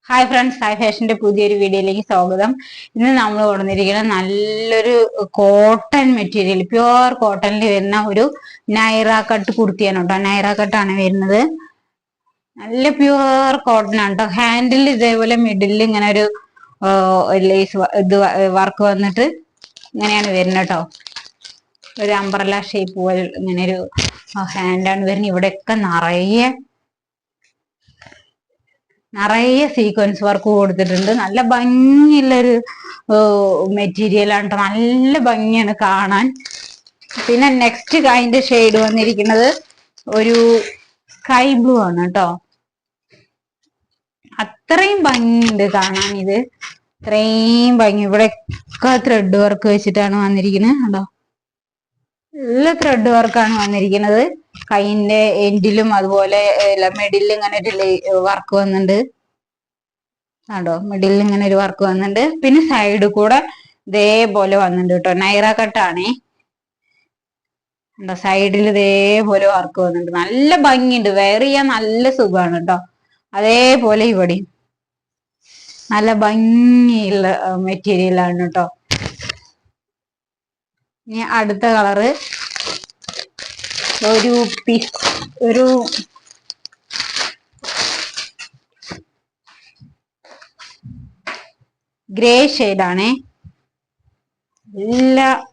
Hi friends, hi ഫാഷന്റെ പുതിയൊരു വീഡിയോയിലേക്ക് സ്വാഗതം. ഇന്ന് നമ്മൾ കൊണ്ടുവന്നിരിക്കുന്ന നല്ലൊരു കോട്ടൺ മെറ്റീരിയൽ, പ്യുവർ കോട്ടണിൽ വരുന്ന ഒരു നൈറ കട്ട് കുർത്തിയാണ് കേട്ടോ. നൈറ കട്ടാണ് വരുന്നത്. നല്ല പ്യുവർ കോട്ടൺ ആണ് കേട്ടോ. ഹാൻഡിൽ ഇതേപോലെ മിഡിലിൽ ഇങ്ങനെ ഒരു ലേസ് ഇത് വർക്ക് വന്നിട്ട് ഇങ്ങനെയാണ് വരുന്നത് കേട്ടോ. ഒരു അംബ്രല ഷേപ്പ് പോലെ ഇങ്ങനെ ഒരു ഹാൻഡാണ് വരുന്നത്. ഇവിടെയൊക്കെ നിറയെ സീക്വൻസ് വർക്ക് കൊടുത്തിട്ടുണ്ട്. നല്ല ഭംഗിയുള്ളൊരു മെറ്റീരിയൽ ആണ് കേട്ടോ. നല്ല ഭംഗിയാണ് കാണാൻ. പിന്നെ നെക്സ്റ്റ് അതിന്റെ ഷെയ്ഡ് വന്നിരിക്കുന്നത് ഒരു സ്കൈ ബ്ലൂ ആണ് കേട്ടോ. അത്രയും ഭംഗിയുണ്ട് കാണാൻ. ഇത് ഇത്രയും ഭംഗി. ഇവിടെയൊക്കെ ത്രെഡ് വർക്ക് വെച്ചിട്ടാണ് വന്നിരിക്കുന്നത് കേട്ടോ. നല്ല ത്രെഡ് വർക്കാണ് വന്നിരിക്കുന്നത്. കൈയിന്റെ എൻഡിലും അതുപോലെ മിഡിലും ഇങ്ങനെ ഒരു വർക്ക് വന്നിട്ടുണ്ട് കേട്ടോ. മിഡിലിൽ ഇങ്ങനെ ഒരു വർക്ക് വന്നിട്ടുണ്ട്. പിന്നെ സൈഡ് കൂടെ ഇതേപോലെ വന്നിട്ടുണ്ട് കേട്ടോ. നൈറ കട്ടാണേ. സൈഡിൽ ഇതേപോലെ വർക്ക് വന്നിട്ടുണ്ട്. നല്ല ഭംഗിയുണ്ട്. വെയർ ചെയ്യാൻ നല്ല സുഖമാണ് കേട്ടോ. അതേപോലെ ഇവിടെ നല്ല ഭംഗിയുള്ള മെറ്റീരിയൽ ആണ് കേട്ടോ. ഇനി അടുത്ത കളറ് ഒരു ഗ്രേ ഷെയ്ഡാണേ.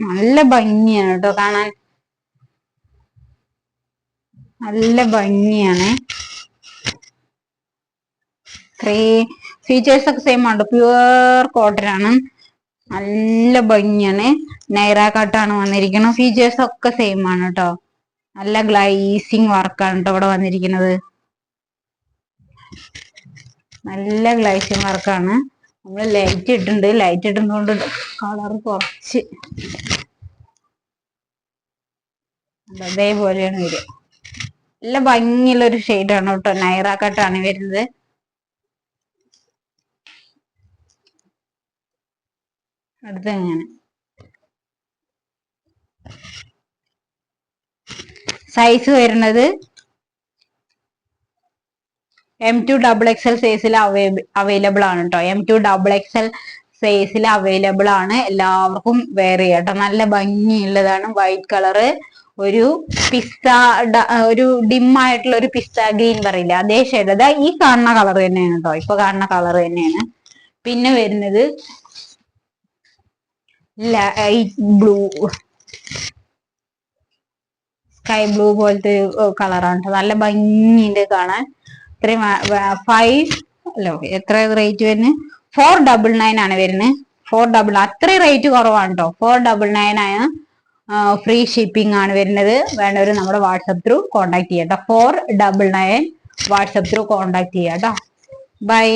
നല്ല ഭംഗിയാണ് കേട്ടോ കാണാൻ. നല്ല ഭംഗിയാണ്. ഫീച്ചേഴ്സ് ഒക്കെ സെയിം ആണ്. പ്യുവർ കോട്ടൺ ആണ്. നല്ല ഭംഗിയാണ്. നൈറ കട്ടാണ് വന്നിരിക്കുന്നത്. ഫീച്ചേഴ്സ് ഒക്കെ സെയിം ആണ് കേട്ടോ. നല്ല ഗ്ലൈസിങ് വർക്കാണ് കേട്ടോ ഇവിടെ വന്നിരിക്കുന്നത്. നല്ല ഗ്ലൈസിങ് വർക്കാണ്. നമ്മള് ലൈറ്റ് ഇട്ടിട്ടുണ്ട്. ലൈറ്റ് ഇടുന്നതുകൊണ്ട് കളർ കുറച്ച് അതേപോലെയാണ് വരിക. നല്ല ഭംഗിയുള്ള ഒരു ഷെയ്ഡാണ് കേട്ടോ. നൈറ കട്ടാണ് വരുന്നത്. അടുത്ത എങ്ങനെ സൈസ് വരുന്നത് M2XXL സൈസിൽ അവൈലബിൾ ആണ് കേട്ടോ. M2XXL സൈസിൽ അവൈലബിൾ ആണ്. എല്ലാവർക്കും വെയർ ചെയ്യാം കേട്ടോ. നല്ല ഭംഗിയുള്ളതാണ്. വൈറ്റ് കളറ്, ഒരു ഒരു ഡിം ആയിട്ടുള്ള ഒരു പിസ്ത ഗ്രീൻ പറയില്ല, അതേ ഷെയ്ഡ്. അതാ ഈ കാണുന്ന കളർ തന്നെയാണ് കേട്ടോ. ഇപ്പൊ കാണുന്ന കളർ തന്നെയാണ്. പിന്നെ വരുന്നത് ലൈറ്റ് ബ്ലൂ, സ്കൈ ബ്ലൂ പോലത്തെ കളറാണ് കേട്ടോ. നല്ല ഭംഗിയുണ്ട് കാണാൻ. ഇത്രയും എത്ര റേറ്റ് വരുന്നത്? 499 ആണ് വരുന്നത്. 499 അത്രയും റേറ്റ് കുറവാണ് കേട്ടോ. 499 ആണ്. ഫ്രീ ഷിപ്പിംഗ് ആണ് വരുന്നത്. വേണ്ടവർ നമ്മുടെ വാട്സപ്പ് ത്രൂ കോണ്ടാക്ട് ചെയ്യാം കേട്ടോ. 499 വാട്സപ്പ് ത്രൂ കോണ്ടാക്ട് ചെയ്യാം കേട്ടോ. ബൈ.